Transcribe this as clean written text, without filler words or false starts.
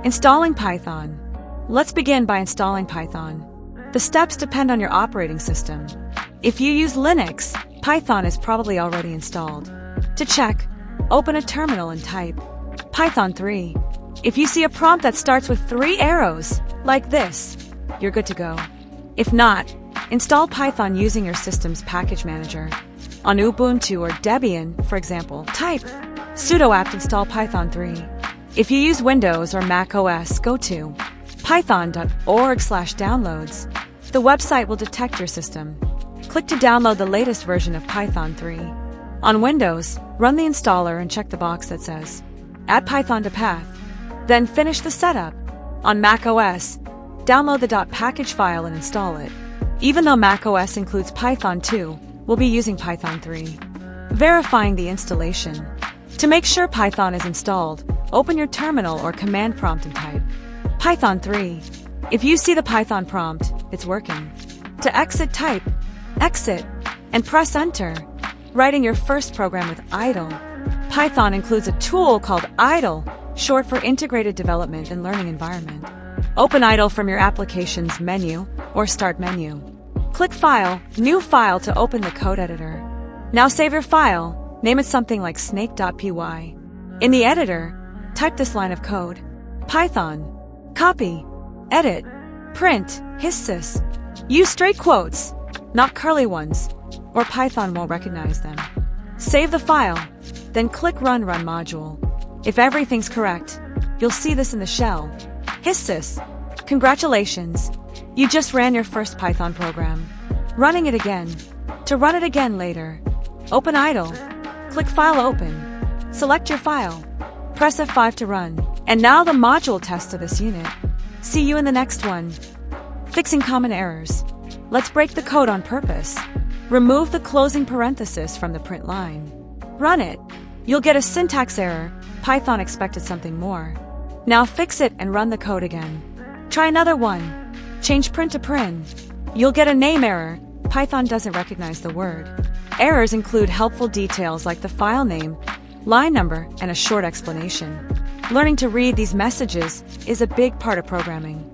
Installing Python. Let's begin by installing Python. The steps depend on your operating system. If you use Linux, Python is probably already installed. To check, open a terminal and type Python 3. If you see a prompt that starts with 3 arrows, like this, you're good to go. If not, install Python using your system's package manager. On Ubuntu or Debian, for example, type sudo apt install Python 3. If you use Windows or Mac OS, go to python.org/downloads. The website will detect your system. Click to download the latest version of Python 3. On Windows, run the installer and check the box that says Add Python to Path. Then finish the setup. On Mac OS, download the .package file and install it. Even though Mac OS includes Python 2, we'll be using Python 3. Verifying the installation. To make sure Python is installed, open your terminal or command prompt and type Python 3. If you see the Python prompt, it's working. To exit, type exit and press enter. Writing your first program with idle. Python includes a tool called idle, short for Integrated Development and Learning Environment. Open idle from your application's menu or start menu. Click File, New File to open the code editor. Now save your file. Name it something like snake.py. In the editor, type this line of code. Python. Copy. Edit. Print. Hisses. Use straight quotes, not curly ones, or Python won't recognize them. Save the file, then click Run Module. If everything's correct, you'll see this in the shell. Hisses. Congratulations. You just ran your first Python program. Running it again. To run it again later, open idle. Click File Open. Select your file. Press F5 to run. And now the module test of this unit. See you in the next one. Fixing common errors. Let's break the code on purpose. Remove the closing parenthesis from the print line. Run it. You'll get a syntax error. Python expected something more. Now fix it and run the code again. Try another one. Change print to prin. You'll get a name error. Python doesn't recognize the word. Errors include helpful details like the file name, line number, and a short explanation. Learning to read these messages is a big part of programming.